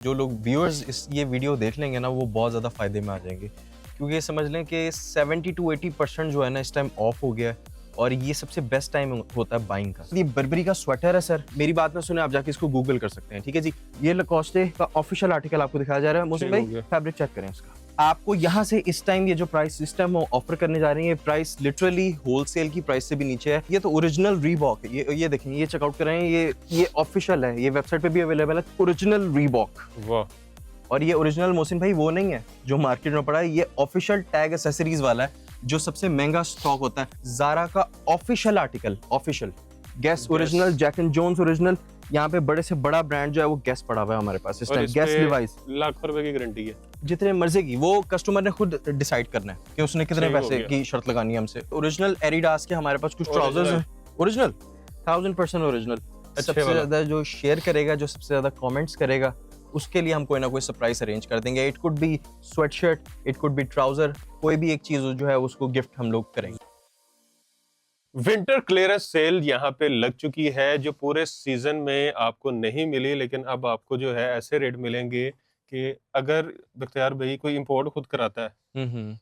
जो लोग व्यूअर्स ये वीडियो देख लेंगे ना वो बहुत ज़्यादा फ़ायदे में आ जाएंगे, क्योंकि ये समझ लें कि 70 to 80% जो है ना इस टाइम ऑफ हो गया है और ये सबसे बेस्ट टाइम होता है बाइंग का। ये बर्बरी का स्वेटर है सर, मेरी बात ना सुने, आप जाके इसको गूगल कर सकते हैं, ठीक है जी। ये लकोस्टे का ऑफिशियल आर्टिकल आपको दिखाया जा रहा है। मोहसिन भाई फैब्रिक चेक करें इसका। आपको यहाँ से इस टाइम ये जो प्राइस सिस्टम ऑफर करने जा रही है, प्राइस लिटरली होलसेल की प्राइस से भी नीचे है। ये तो ओरिजिनल रीबॉक है, ये देखें, ये चेकआउट कर रहे हैं, ये ऑफिशियल है, ये वेबसाइट पे भी अवेलेबल है, ओरिजिनल रीबॉक। वाह। और ये ओरिजिनल मोहसिन भाई वो नहीं है जो मार्केट में पड़ा है, ये ऑफिशियल टैग एसेसरीज वाला है जो सबसे महंगा स्टॉक होता है। ज़ारा का official article, official Guess original, Jack and Jones original, यहाँ पे बड़े से बड़ा ब्रांड जो है वो गैस पड़ा हुआ है हमारे पास इस टाइम। गैस डिवाइस लाख रुपए की गारंटी है, जितने मर्जी की, वो कस्टमर ने खुद डिसाइड करना है कि उसने कितने पैसे की शर्त लगानी है हमसे। ओरिजिनल एडिडास के हमारे पास कुछ ट्राउजर्स हैं ओरिजिनल, 1000% ओरिजिनल। सबसे ज्यादा जो शेयर करेगा, जो सबसे ज्यादा कमेंट्स करेगा, उसके लिए हम कोई ना कोई सरप्राइज अरेंज कर देंगे। It could be sweatshirt, it could be trouser, कोई भी एक चीज जो है उसको गिफ्ट हम लोग करेंगे। विंटर क्लियरेंस सेल यहाँ पे लग चुकी है, जो पूरे सीजन में आपको नहीं मिली, लेकिन अब आपको जो है ऐसे रेट मिलेंगे कि अगर बख्तियार भाई कोई इंपोर्ट खुद कराता है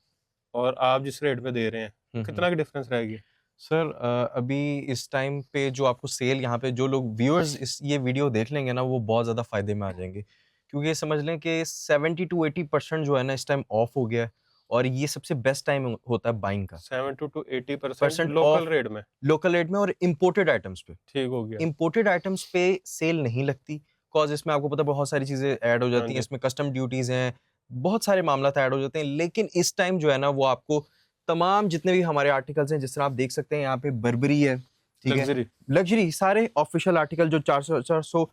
और आप जिस रेट पे दे रहे हैं, कितना का डिफरेंस रहेगी सर? अभी इस टाइम पे जो आपको सेल, यहाँ पे जो लोग व्यूअर्स ये वीडियो देख लेंगे ना वो बहुत ज़्यादा फ़ायदे में आ जाएंगे, क्योंकि ये समझ लें कि 70 to 80% जो है ना इस टाइम ऑफ हो गया है और ये सबसे बेस्ट टाइम होता है बाइंग का। 70 to 80% लोकल रेट में और इम्पोर्टेड आइटम्स पे। ठीक हो गया। इम्पोर्टेड आइटम्स पे सेल नहीं लगती, कॉज इसमें आपको पता बहुत सारी चीज़ें ऐड हो जाती हैं, इसमें कस्टम ड्यूटीज़ हैं, बहुत सारे मामला ऐड हो जाते हैं। लेकिन इस टाइम जो है ना वो आपको तमाम जितने भी हमारे आर्टिकल्स हैं, जिस तरह आप देख सकते हैं यहाँ पे बर्बरी है, ठीक है, लग्जरी सारे ऑफिशियल आर्टिकल जो 400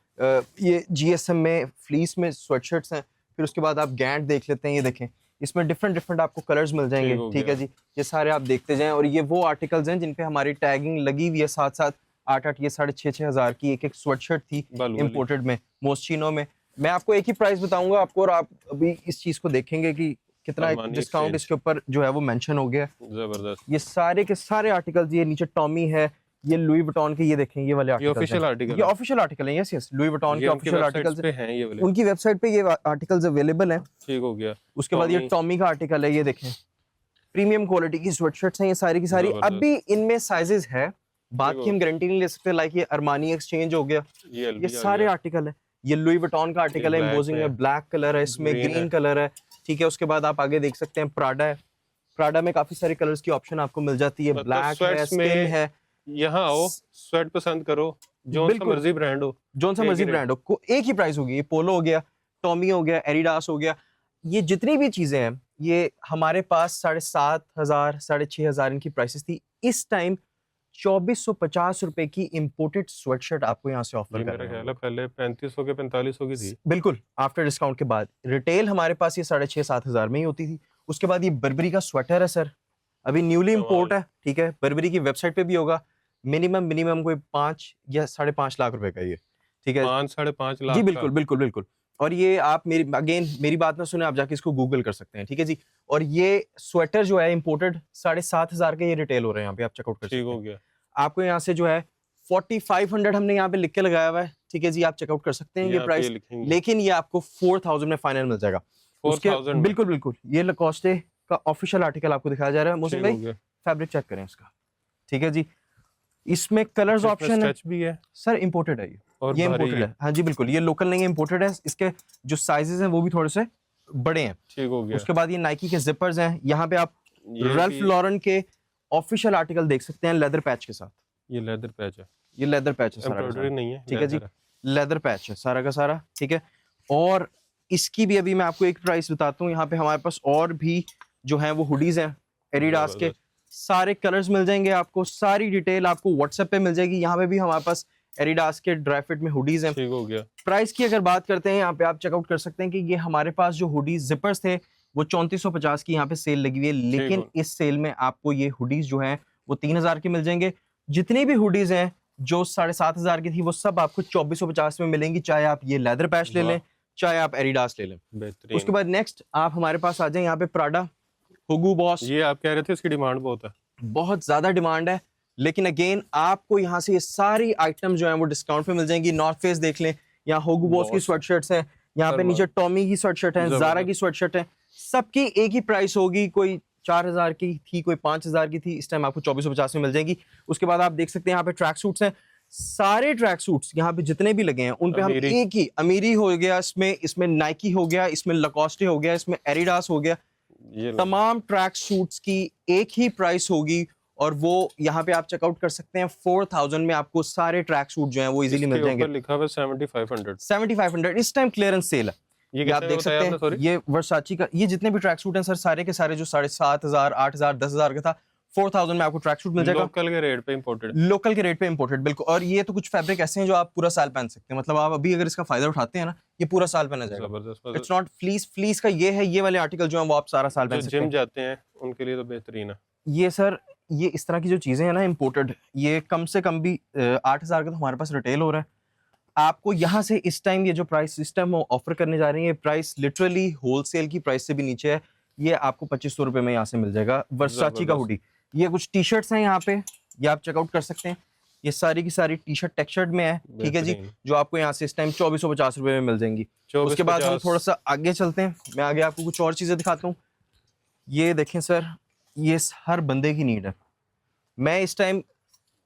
ये जीएसएम में फ्लीस में स्वेटशर्ट्स हैं। फिर उसके बाद आप गैंट देख लेते हैं, ये देखें, इसमें डिफरेंट आपको कलर्स मिल जाएंगे, ठीक है जी। ये सारे आप देखते जाएं, और ये वो आर्टिकल्स हैं जिन पे हमारी टैगिंग लगी हुई है साथ साथ। 8 ये 6.5 हज़ार की एक स्वेटशर्ट थी इम्पोर्टेड में, मोस्चिनो में। मैं आपको एक ही प्राइस बताऊंगा आपको, और आप अभी इस चीज को देखेंगे कि कितना डिस्काउंट इसके ऊपर जो है वो मेंशन हो गया। जबरदस्त। ये सारे के सारे आर्टिकल्स, ये नीचे टॉमी है, ये लुई वुइटन के, ये देखें, ये वाले आर्टिकल, ये ऑफिशियल आर्टिकल है। यस लुई वुइटन के ऑफिशियल आर्टिकल्स हैं, ये वाले उनकी वेबसाइट पे ये आर्टिकल्स अवेलेबल हैं। ठीक हो गया। उसके बाद ये टॉमी का आर्टिकल है, ये देखें, प्रीमियम क्वालिटी की स्वेटशर्ट्स हैं ये सारी की सारी। अभी इनमें साइजेस है, बात की हम गारंटी नहीं ले सकते, लाइक ये अरमानी एक्सचेंज हो गया, ये सारे आर्टिकल है। ये लुई वुइटन का आर्टिकल है, एम्बोजिंग में ब्लैक कलर है, इसमें ग्रीन कलर है, ठीक है। उसके बाद आप आगे देख सकते हैं प्राडा है, प्राडा में काफी सारे कलर्स की ऑप्शन आपको मिल जाती है, ब्लैक है, स्किन है। यहाँ आओ, स्वेट पसंद करो, जोन सा मर्जी ब्रांड हो, जोन सा मर्जी ब्रांड हो, एक ही प्राइस होगी। ये पोलो हो गया, टॉमी हो गया, एडिडास हो गया, ये जितनी भी चीजें हैं ये हमारे पास 7,500 6,500 इनकी प्राइसेस थी। इस टाइम 2450 रुपए की इंपोर्टेड स्वेटशर्ट आपको यहाँ से ऑफर कर रहे हैं। पहले 3500 के 4500 की थी, बिल्कुल आफ्टर डिस्काउंट के बाद। रिटेल हमारे पास ये 6,500 7,000 में ही होती थी। उसके बाद ये बर्बरी का स्वेटर है सर, अभी न्यूली इंपोर्ट है, ठीक है। बर्बरी की वेबसाइट पे भी होगा, मिनिमम कोई 5 या 5.5 लाख रुपए का ये, ठीक है, 5-5.5 लाख जी। बिल्कुल। और ये आप मेरी बात ना सुने, आप जाके इसको गूगल कर सकते हैं, ठीक है जी। और ये स्वेटर जो है इंपोर्टेड 7,500 के ये रिटेल हो रहे हैं यहाँ पे, आप चेकआउट कर सकते हैं। ठीक हो गया। आपको यहाँ से जो है 4500 हमने यहाँ पे लिख के लगाया हुआ है, ठीक है जी, आप चेकआउट कर सकते हैं ये प्राइस, लेकिन ये आपको 4000 में फाइनल मिल जाएगा। 4000 बिल्कुल। ये लकोस्टे का ऑफिशियल आर्टिकल आपको दिखाया जा रहा है। मोहसिन भाई फैब्रिक चेक करें इसका, ठीक है जी। इसमें कलर्स ऑप्शन है भी है सर, इंपोर्टेड है ये इंपोर्टेड है, हाँ जी बिल्कुल, ये लोकल नहीं है, इंपोर्टेड है। इसके जो साइजेस हैं वो भी थोड़े से बड़े हैं, ठीक हो गया। उसके बाद ये नाइकी के जिपर्स हैं, यहाँ पे आप रैल्फ लॉरेन के ऑफिशियल आर्टिकल देख सकते हैं लेदर पैच के साथ। ये लेदर पैच है, ये लेदर पैच है, एम्ब्रॉयडरी नहीं है, ठीक है जी, लेदर पैच है सारा का सारा, ठीक है। और इसकी भी अभी मैं आपको एक प्राइस बताता हूँ। यहाँ पे हमारे पास और भी जो है वो हुडीज हैं एडिडास के, सारे कलर्स मिल जाएंगे आपको, सारी डिटेल आपको व्हाट्सएप पे मिल जाएगी। यहाँ पे भी हमारे पास एडिडास के ड्राई फिट में हुडीज हैं। ठीक हो गया। प्राइस की अगर बात करते हैं, यहाँ पे आप चेकआउट कर सकते हैं कि ये हमारे पास जो हुडीज जिपर्स थे वो 3450 की यहाँ पे सेल लगी हुई है, लेकिन इस सेल में आपको ये हुडीज जो है वो 3000 के मिल जाएंगे। जितनी भी हुडीज हैं जो 7,500 की थी वो सब आपको 2450 में मिलेंगी, चाहे आप ये लेदर पैच ले लें, चाहे आप एडिडास ले लें। उसके बाद नेक्स्ट आप हमारे पास आ जाए, यहाँ पे प्राडा, हुगू बॉस, ये आप कह रहे थे इसकी डिमांड बहुत ज्यादा डिमांड है, लेकिन अगेन आपको यहाँ से ये सारी आइटम जो है वो डिस्काउंट पे मिल जाएंगी। नॉर्थ फेस देख लें, यहाँ हुगू बॉस की स्वेटशर्ट्स हैं, यहाँ पे फरमा। नीचे टॉमी की स्वेट शर्ट है, जबरदस्त। जारा की स्वेट शर्ट है, सबकी एक ही प्राइस होगी। कोई 4000 की थी, कोई 5000 की थी, इस टाइम आपको 2450 में मिल जाएगी। उसके बाद आप देख सकते हैं यहाँ पे ट्रैक सूट्स हैं, सारे ट्रैक सूट्स यहाँ पे जितने भी लगे हैं उन पे हम अमीरी। एक ही, अमीरी हो गया इसमें नाइकी हो गया, इसमें लकोस्टे हो गया, इसमें एडिडास हो गया, ये लो। तमाम ट्रैक सूट्स की एक ही प्राइस होगी। और वो यहाँ पे आप चेकआउट कर सकते हैं, 4000 में आपको सारे ट्रैक सूट जो हैं वो इजीली मिल इसके जाएंगे। ऊपर लिखा हुआ है 7500। 7500 इस टाइम क्लियरेंस सेल है। ये ये आप कितने देख में बताया सकते आपने, हैं, सॉरी? ये वर्साची का, ये जितने भी ट्रैक सूट हैं सर, सारे के सारे जो 7500, 8000, 10000 का था, 4000 में आपको ट्रैक सूट मिल जाएगा लोकल के रेट पे इंपोर्टेड। लोकल के रेट पे इंपोर्टेड, बिल्कुल। और ये तो कुछ फैब्रिक ऐसे हैं जो आप पूरा साल पहन सकते हैं, मतलब आप अभी अगर इसका फायदा उठाते हैं ना, ये पूरा साल पहना जाएगा। जबरदस्त। इट्स नॉट फ्लीस, फ्लीस का ये है, ये वाले आर्टिकल जो हैं वो आप सारा साल जो पहन सकते जिम हैं। जाते हैं उनके लिए तो बेहतरीन है। ये सर, ये इस तरह की जो चीजें हैं ना इंपोर्टेड, ये कम से कम भी 8000 का तो हमारे पास रिटेल हो रहा है। आपको यहाँ से इस टाइम ये जो प्राइस इस टाइम ऑफर करने जा रहे हैं, ये प्राइस लिटरली होलसेल की प्राइस से भी नीचे है। ये आपको 2500 रुपए में यहाँ से मिल जाएगा, वर्साची का जबरदस्त। हुडी। ये कुछ टी शर्ट्स हैं यहाँ पे, ये आप चेकआउट कर सकते हैं। ये सारी की सारी टी शर्ट टेक्सचर्ड में है, ठीक है जी, बेहतरीन। जो आपको यहाँ से इस टाइम 2450 रुपए में मिल जाएंगी। उसके बाद हम 2450। थोड़ा सा आगे चलते हैं, मैं आगे आपको कुछ और चीजें दिखाता हूँ। ये देखें सर, ये हर बंदे की नीड है। मैं इस टाइम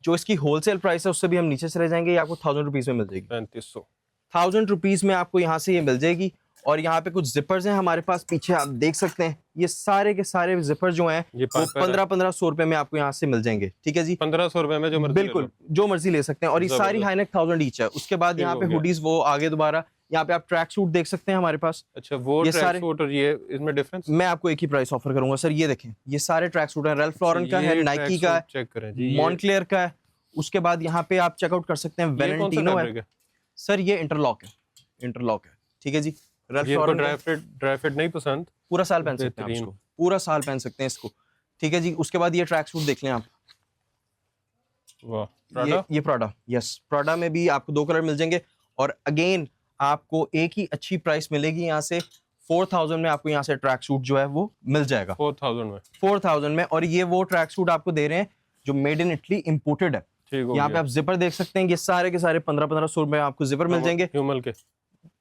जो इसकी होलसेल प्राइस है उससे भी हम नीचे चले जाएंगे, ये आपको 1000 रुपीज में मिल जाएगी। 3500। 1000 रुपीज में आपको यहाँ से ये मिल जाएगी। और यहाँ पे कुछ जिपर्स हैं हमारे पास, पीछे आप देख सकते हैं, ये सारे के सारे जिपर जो हैं ये वो 1500 रुपए में आपको यहाँ से मिल जाएंगे, ठीक है जी। 1500 रुपए में जो मर्जी ले लो। बिल्कुल, जो मर्जी ले सकते हैं। और ये सारी जबरदस्त। हाईनेक 1000 ईच है। उसके बाद ठीक यहाँ हो पे गया। हुडीज, वो आगे दोबारा यहाँ पे आप ट्रैक सूट देख सकते हैं हमारे पास। अच्छा, वो ये ट्रैक सारे- सूट और ये इसमें डिफरेंस? मैं आपको एक ही प्राइस ऑफर करूंगा सर। ये देखें, ये सारे ट्रैक सूट हैं, रेल्फ लॉरेन का है, नाइकी का है, चेक करें जी। मॉन्क्लेयर का है। उसके बाद यहाँ पे आप चेकआउट कर सकते हैं, ये कौन सा वैलेंटिनो है फैब्रिक है? सर, ये इंटरलॉक है, इंटरलॉक है, ठीक है जी। रेल्फ ये लॉरेन का ड्राई फिट नहीं पसंद? पूरा साल पहन सकते हैं आप बेहतरीन। इसको, पूरा साल पहन सकते हैं इसको, ठीक है जी। उसके बाद ये ट्रैक सूट देख लें आप, वाह। प्राडा? ये प्राडा, यस, प्राडा में भी आपको 2 कलर मिल जाएंगे। और अगेन आपको एक ही अच्छी प्राइस मिलेगी यहाँ से, 4000 में आपको यहाँ से ट्रैक सूट जो है वो मिल जाएगा, 4000 में। 4000 में। और ये वो ट्रैक सूट आपको दे रहे हैं जो मेड इन इटली इंपोर्टेड है। ठीक हो यहाँ पे गया। आप जिपर देख सकते हैं, ये सारे के सारे 1500 में आपको जिपर मिल जाएंगे, ह्यूमल के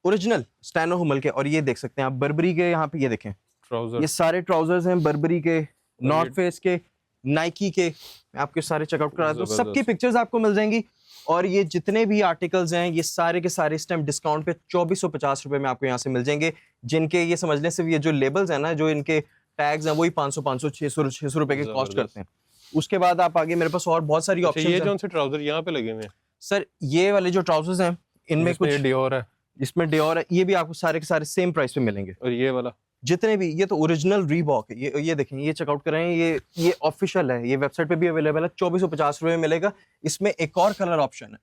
ओरिजिनल स्टैनो हुमल के। और ये देख सकते हैं आप बर्बरी के, यहाँ पे ये देखें, ट्राउजर। ये सारे ट्राउजर्स हैं बर्बरी के, नॉर्थ फेस के, नाइकी के। मैं आपके सारे चेकआउट करा दूं, जबरदस्त। सबकी पिक्चर्स आपको मिल जाएंगी। और ये जितने भी आर्टिकल्स हैं ये सारे के सारे इस टाइम डिस्काउंट पे 2450 रुपए में आपको यहाँ से मिल जाएंगे, जिनके ये समझ लें सिर्फ ये जो लेबल्स हैं ना, जो इनके टैग्स हैं, वही 500 600 रुपए के कॉस्ट जबरदस्त। करते हैं। उसके बाद आप आगे, मेरे पास और बहुत सारी अच्छा, ऑप्शन ये हैं जो से ट्राउजर यहाँ पे लगे हुए हैं, सर। ये वाले जो ट्राउजर्स हैं इनमें कुछ, डियोर है इसमें डियोर है, ये भी आपको सारे के सारे सेम प्राइस पे मिलेंगे, और ये वाला जितने भी। ये तो ओरिजिनल रीबॉक है, ये देखें, ये चेकआउट कर रहे हैं, ये ऑफिशियल है, ये वेबसाइट पे भी अवेलेबल है, 2450 रुपए में मिलेगा। इसमें एक और कलर ऑप्शन है,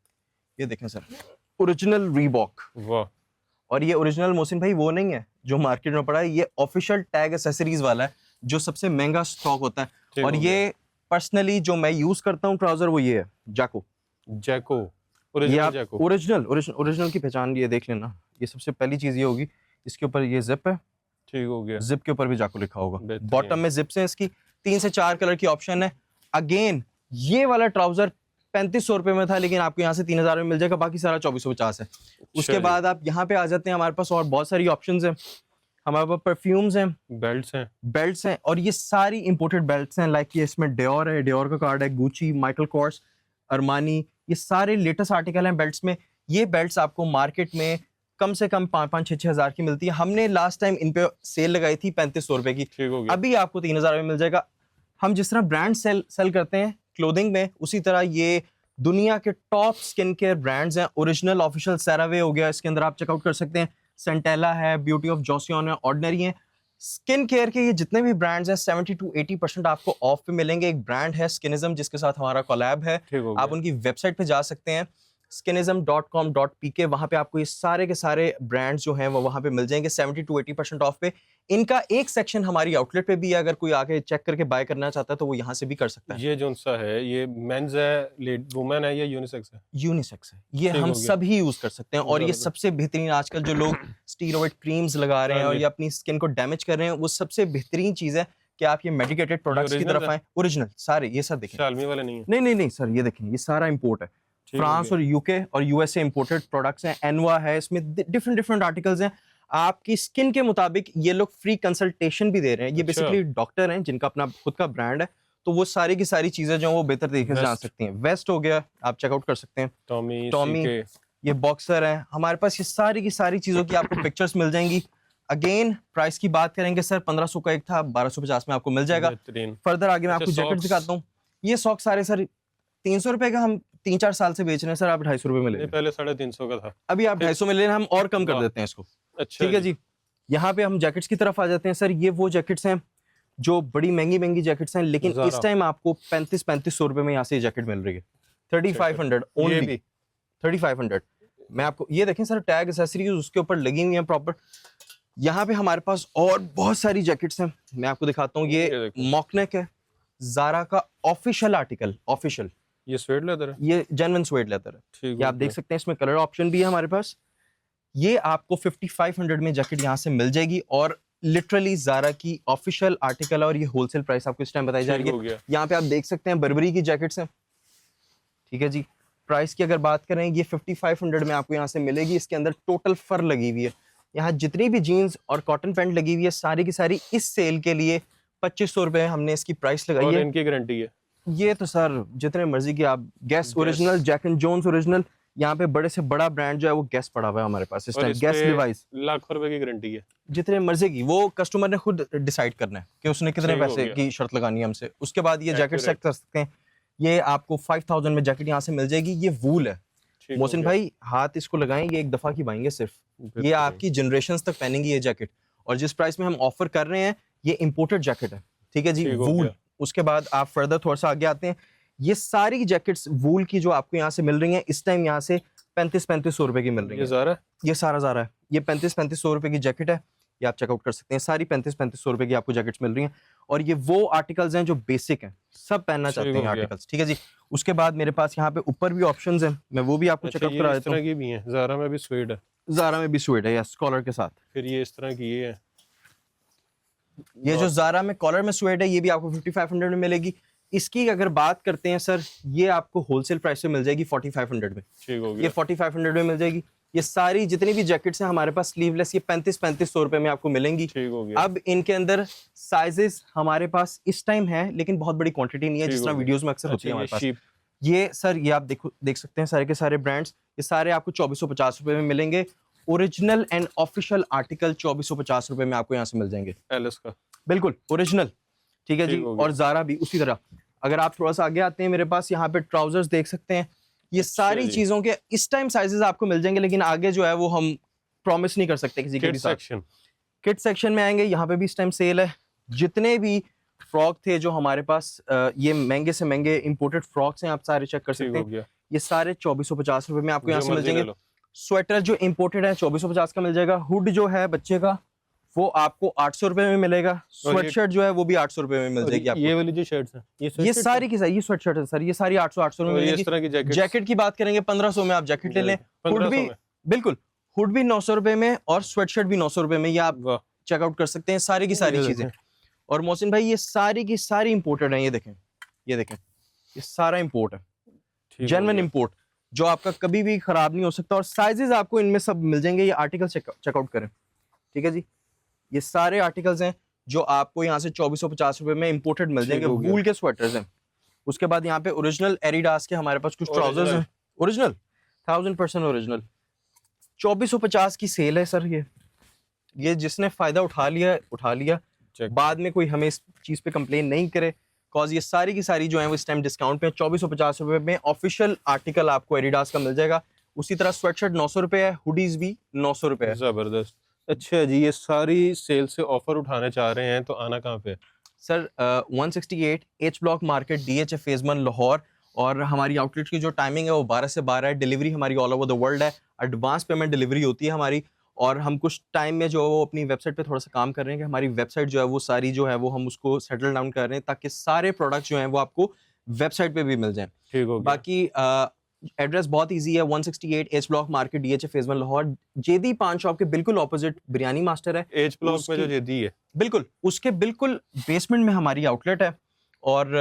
ये देखें सर, ओरिजिनल रीबॉक। वाह। और ये ओरिजिनल, मोहसिन भाई, वो नहीं है जो मार्केट में पड़ा है, ये ऑफिशियल टैग एसेसरीज वाला है, जो सबसे महंगा स्टॉक होता है। ठीक और हो ये पर्सनली जो मैं यूज करता हूँ ट्राउजर, वो ये है, जैको। जैको, ये ओरिजिनल आप जैको। ओरिजिनल की पहचान ये देख लेना। ये सबसे पहली चीज ये होगी, इसके ऊपर ये जिप है, ठीक हो गया। जिप के ऊपर भी जाको लिखा होगा, बेहतरीन। बॉटम में जिप्स हैं इसकी, 3 से 4 कलर की ऑप्शन है। अगेन ये वाला ट्राउजर 3500 रुपए में था, लेकिन आपको यहाँ से 3000 में मिल जाएगा, बाकी सारा 2450 है। उसके चलिए। बाद आप यहाँ पे आ जाते हैं, हमारे पास और बहुत सारी ऑप्शंस हैं। हमारे पास परफ्यूम्स हैं, बेल्ट्स हैं, बेल्ट्स हैं, और ये सारी इंपोर्टेड बेल्ट्स हैं। लाइक ये इसमें डियोर है, डियोर का कार्ड है, गुची, माइकल कॉर्स, अरमानी, ये सारे लेटेस्ट आर्टिकल हैं बेल्ट्स में। ये बेल्ट्स आपको मार्केट में कम से कम 5-6 हज़ार की मिलती है। हमने लास्ट टाइम इन पे सेल लगाई थी 3500 रुपए की, ठीक हो गया। अभी आपको 3000 में मिल जाएगा। हम जिस तरह ब्रांड सेल करते हैं क्लोथिंग में, उसी तरह ये दुनिया के टॉप स्किन केयर ब्रांड्स हैं। ओरिजिनल ऑफिशियल सेरावे हो गया, इसके अंदर आप चेकआउट कर सकते हैं, सेंटेला है, ब्यूटी ऑफ जॉसियन है, ऑर्डिनरी है। स्किन केयर के ये जितने भी ब्रांड्स हैं 70 to 80% आपको ऑफ पे मिलेंगे। एक ब्रांड है स्किनिज्म, जिसके साथ हमारा कोलैब है। ठीक हो आप गया। उनकी वेबसाइट पे जा सकते हैं, skinism.com.pk, वहां पे आपको ये सारे के सारे ब्रांड्स जो हैं वो वहां पे मिल जाएंगे 70 to 80% ऑफ पे। इनका एक सेक्शन हमारी आउटलेट पे भी है, अगर कोई आके चेक करके बाय करना चाहता है तो वो यहाँ से भी कर सकता है। ये जो सा है, ये मेंस है, वुमेन है, या यूनिसेक्स है? यूनिसेक्स है, ये ठीक हम हो गया। सभी यूज कर सकते हैं। और ये जबरदस्त। सबसे बेहतरीन, आजकल जो लोग स्टीरॉयड क्रीम्स लगा रहे हैं हाँ और जी। ये अपनी स्किन को डैमेज कर रहे हैं, वो सबसे बेहतरीन चीज है कि आप ये मेडिकेटेड प्रोडक्ट्स की original तरफ है? आए। ओरिजिनल सारे, ये सब देखें। शालमी वाले नहीं है? नहीं सर, ये देखें, ये सारा इंपोर्ट है, ठीक हो फ्रांस गया। और यूके और यूएसए इंपोर्टेड प्रोडक्ट्स हैं। एनवा है, इसमें डिफरेंट आर्टिकल्स हैं। आपकी स्किन के मुताबिक ये लोग फ्री कंसल्टेशन भी दे रहे हैं। ये अच्छा। बेसिकली डॉक्टर हैं जिनका अपना खुद का ब्रांड है, तो वो सारी की सारी चीजें जो हैं वो बेहतर तरीके से जान वेस्ट। सकती हैं। वेस्ट हो गया, आप चेकआउट कर सकते हैं। Tommy Tommy, CK. ये बॉक्सर है हमारे पास। ये सारी की सारी चीजों की आपको पिक्चर्स मिल जाएंगी। अगेन प्राइस की बात करेंगे सर, 1500 का एक था, 1250 में आपको मिल जाएगा। बेहतरीन। फर्दर आगे मैं अच्छा, आपको जैकेट socks। दिखाता हूँ। ये सॉक्स सारे सर 300 रुपए का हम 3-4 साल से बेच रहे हैं सर, आप 250 रुपए में ले नहीं, लें। पहले 350 का था। अभी आप फिर- 250 में ले लें, हम और कम कर वाह। देते हैं इसको। अच्छा ठीक है जी। यहाँ पे हम जैकेट्स की तरफ आ जाते हैं सर। ये वो जैकेट्स हैं जो बड़ी महंगी महंगी जैकेट्स हैं, लेकिन इस Zara। टाइम आपको 3500 रुपए में यहाँ से ये जैकेट मिल रही है। 3500 ये ओनली, भी 3500। मैं आपको ये देखें सर, टैग एक्सेसरीज उसके ऊपर लगी हुई हैं प्रॉपर। यहाँ पे हमारे पास और बहुत सारी जैकेट्स हैं, मैं आपको दिखाता हूँ। ये ये देखो। मॉकनेक है, जारा का ऑफिशियल आर्टिकल, ऑफिशियल। ये स्वेड लेदर है। ये जेन्युइन स्वेड लेदर है। ठीक ये आप देख सकते हैं, इसमें कलर ऑप्शन भी है हमारे पास। ये आपको 5500 में जैकेट यहाँ से मिल जाएगी, और लिटरली जारा की ऑफिशियल आर्टिकल है, और ये होलसेल प्राइस आपको इस टाइम बताई जा रही हो है। गया। यहाँ पे आप देख सकते हैं बर्बरी की जैकेट्स हैं। ठीक है जी। प्राइस की अगर बात करें, ये 5500 में आपको यहाँ से मिलेगी। इसके अंदर टोटल फर लगी हुई है। यहाँ जितनी भी जीन्स और कॉटन पैंट लगी हुई है सारी की सारी इस सेल के लिए 2500 रुपए हमने इसकी प्राइस लगाई और है। इनकी गारंटी है। ये तो सर जितने मर्जी की आप Guess Guess। Original, Jack and Jones original, यहाँ पे बड़े से बड़ा ब्रांड जो है वो गैस पड़ा हुआ है हमारे पास इस और टाइम। इस गैस पे डिवाइस लाखों रुपए की गारंटी है। जितने मर्जी की, वो कस्टमर ने खुद डिसाइड करना है कि उसने कितने ठीक हो पैसे गया। की शर्त लगानी है हमसे। उसके बाद ये जैकेट Accurate। सेट कर सकते हैं। ये आपको 5000 में जैकेट यहाँ से मिल जाएगी। ये वूल है। ठीक हो मोहसिन गया। भाई हाथ इसको लगाएं, ये एक दफा की पाएंगे सिर्फ। ये बेहतरीन। आपकी जनरेशंस तक पहनेंगी ये जैकेट, और जिस प्राइस में हम ऑफर कर रहे हैं ये इंपोर्टेड जैकेट है। ठीक है जी, ठीक हो वूल। गया। उसके बाद आप फर्दर थोड़ा सा आगे आते हैं। ये सारी जैकेट्स वूल की जो आपको यहाँ से मिल रही हैं इस टाइम यहाँ से 3500 रुपए की मिल रही ये है। ज़ारा। ये सारा है। ये 3500 रुपए की जैकेट है। ये आप चेकआउट कर सकते हैं। सारी 3500 रुपए की आपको जैकेट्स मिल रही हैं, और ये वो आर्टिकल्स हैं जो बेसिक हैं, सब पहनना ठीक चाहते हो हैं गया। आर्टिकल्स। ठीक है जी। उसके बाद मेरे पास यहाँ पे ऊपर भी ऑप्शंस हैं, मैं वो भी आपको अच्छा, चेकआउट ये करा इस देता तरह हूँ। की भी है। ज़ारा में भी स्वेड है। ज़ारा में भी स्वेड है, यस, कॉलर के साथ। फिर ये इस तरह की ये है। ये जो ज़ारा में कॉलर में स्वेड है, ये भी आपको 5500 में मिलेगी। इसकी अगर बात करते हैं सर, ये आपको होलसेल प्राइस से मिल जाएगी 4500 में। ठीक हो ये गया। 4500 में मिल जाएगी। ये सारी जितनी भी जैकेट्स हैं हमारे पास स्लीवलेस, ये 3500 रुपए में आपको मिलेंगी। ठीक हो गया। अब इनके अंदर साइजेस हमारे पास इस टाइम है, लेकिन बहुत बड़ी क्वांटिटी नहीं है, ठीक जिस हो तरह गया। वीडियोस में अक्सर होती अच्छा, है हमारे ये पास। sheep। ये सर, ये आप देखो, देख सकते हैं सारे के सारे ब्रांड्स, ये सारे आपको 2450 रुपए में मिलेंगे। ओरिजिनल एंड ऑफिशियल आर्टिकल 2450 रुपए में आपको यहाँ से मिल जाएंगे। एलिस का। बिल्कुल ओरिजिनल। ठीक है जी। ठीक हो गया। और ज़ारा भी उसी तरह। अगर आप थोड़ा सा आगे आते हैं, मेरे पास यहाँ पे ट्राउजर्स देख सकते हैं। ये सारी जी। चीजों के इस टाइम साइजेस आपको मिल जाएंगे, लेकिन आगे जो है वो हम प्रॉमिस नहीं कर सकते किसी के भी किड साथ। सेक्शन। किड सेक्शन में आएंगे, यहाँ पे भी इस टाइम सेल है। जितने भी फ्रॉक थे जो हमारे पास, ये महंगे से महंगे इंपोर्टेड फ्रॉक्स हैं, आप सारे चेक कर ठीक सकते हो हैं। गया। ये सारे 2450 रुपए में आपको यहाँ जो से मिल मर्जी ले जाएंगे। लो। स्वेटर जो इंपोर्टेड है 2450 का मिल जाएगा। हुड जो है बच्चे का, वो आपको 800 रुपए में मिलेगा। और ये- स्वेटशर्ट जो है वो भी 800 रुपए में मिल और जाएगी आपको। ये वाली जो शर्ट्स हैं, ये sweatshirts सारी की सारी, ये स्वेटशर्ट है सर, ये सारी 800 में हैं? और ये मिलेगी। इस तरह की जैकेट। जैकेट की बात करेंगे 1500 में आप जैकेट ले लें। हुड 1500 भी, में। बिल्कुल, हुड भी 900 रुपए में, और स्वेटशर्ट भी 900 रुपए में। ये आप वाह। चेकआउट कर सकते हैं सारी की सारी ये चीजें। देखें। और मोहसिन भाई ये सारी की सारी इंपोर्टेड है। ये देखें, ये देखें, ये सारा इंपोर्ट है, ठीक हो जेन्युइन गया। इंपोर्ट, जो आपका कभी भी खराब नहीं हो सकता। और साइजेस आपको इनमें सब मिल जाएंगे। ये आर्टिकल चेकआउट करें। ठीक है जी। ये सारे आर्टिकल्स हैं जो आपको यहाँ से 2450 रुपए में इंपोर्टेड मिल ठीक जाएंगे। हो गया। वूल के स्वेटर्स हैं। उसके बाद यहाँ पे ओरिजिनल एडिडास के हमारे पास कुछ ट्राउजर्स हैं, ओरिजिनल 1000% ओरिजिनल। 2450 की सेल है सर। ये जिसने फायदा उठा लिया उठा लिया। Check। बाद में कोई हमें इस चीज पे कंप्लेन नहीं करे, कॉज ये सारी की सारी जो है वो इस टाइम डिस्काउंट पे 2450 रुपए में ऑफिशियल आर्टिकल आपको एडिडास का मिल जाएगा। उसी तरह स्वेटशर्ट 900 रुपए है, हुडीज भी 900 रुपए है। जबरदस्त। अच्छा जी, ये सारी सेल से ऑफर उठाने चाह रहे हैं तो आना कहाँ पे है? Sir 168 H block market, DH phase 1 Lahore. और हमारी आउटलेट की जो टाइमिंग है वो 12 से 12 है। डिलीवरी हमारी ऑल ओवर द वर्ल्ड है। एडवांस पेमेंट डिलीवरी होती है हमारी। और हम कुछ टाइम में जो है वो अपनी वेबसाइट पे थोड़ा सा काम कर रहे हैं कि हमारी वेबसाइट जो है वो सारी जो है वो हम उसको सेटल डाउन कर रहे हैं, ताकि सारे प्रोडक्ट्स जो हैं वो आपको वेबसाइट पे भी मिल जाएं। ठीक हो गया। बाकी एड्रेस बहुत इजी है, 168 H block market, DH phase 1 Lahore. जेदी पान शॉप के बिल्कुल ऑपोजिट बिरयानी मास्टर है। एज ब्लॉक में जो उसकी- जेदी है। बिल्कुल उसके बिल्कुल बेसमेंट में हमारी आउटलेट है। और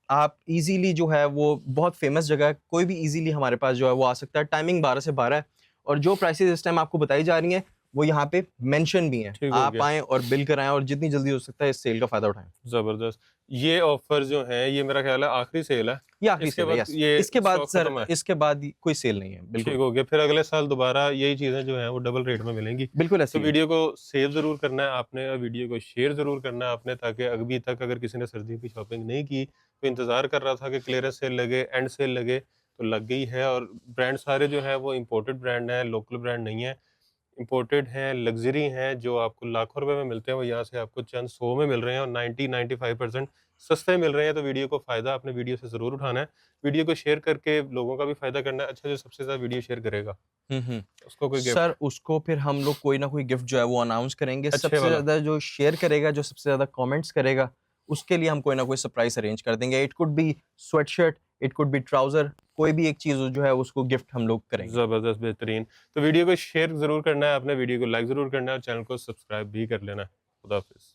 आप इजीली जो है वो बहुत फेमस जगह है, कोई भी इजीली हमारे पास जो है वो आ सकता है। टाइमिंग 12 से 12 है। और जो प्राइसेस इस टाइम आपको बताई जा रही हैं वो यहाँ पे मेंशन भी है। ठीक हो आप गया। आएं और बिल कराएं और जितनी जल्दी हो सकता है इस सेल का फायदा उठाएं। जबरदस्त। ये ऑफर जो है ये मेरा ख्याल है आखिरी सेल है। ये आखिरी इसके सेल है, बाद यस। ये इसके बाद स्टॉक सर, खत्म है। इसके बाद कोई सेल नहीं है। ठीक बिल्कुल हो गया, फिर अगले साल दोबारा यही चीजें जो हैं वो डबल रेट में मिलेंगी। बिल्कुल तो ऐसी है। वीडियो को सेव जरूर करना है आपने और वीडियो को शेयर जरूर करना है आपने, ताकि अभी तक अगर किसी ने सर्दियों की शॉपिंग नहीं की तो इंतजार कर रहा था कि क्लियरेंस सेल लगे, एंड सेल लगे, तो लग गई है। और ब्रांड सारे जो है वो इम्पोर्टेड ब्रांड है, लोकल ब्रांड नहीं है। इम्पोर्टेड हैं, लग्जरी हैं, जो आपको लाखों रुपए में मिलते हैं वो यहाँ से आपको चंद 100 में मिल रहे हैं और 90-95% सस्ते मिल रहे हैं। तो वीडियो को फ़ायदा अपने वीडियो से ज़रूर उठाना है। वीडियो को शेयर करके लोगों का भी फ़ायदा करना है। अच्छा, जो सबसे ज़्यादा वीडियो शेयर करेगा हम्म। उसको कोई गिफ्ट सर उसको फिर हम लोग कोई ना कोई गिफ्ट जो है वो अनाउंस करेंगे। अच्छे सबसे वाला। ज्यादा जो शेयर करेगा, जो सबसे ज्यादा कमेंट्स करेगा, उसके लिए हम कोई ना कोई सरप्राइज अरेंज कर देंगे। It could be sweatshirt, it could be trouser, कोई भी एक चीज जो है उसको गिफ्ट हम लोग करेंगे। ज़बरदस्त, बेहतरीन। तो वीडियो को शेयर ज़रूर करना है आपने, वीडियो को लाइक ज़रूर करना है और चैनल को सब्सक्राइब भी कर लेना है। खुदा हाफ़िज़।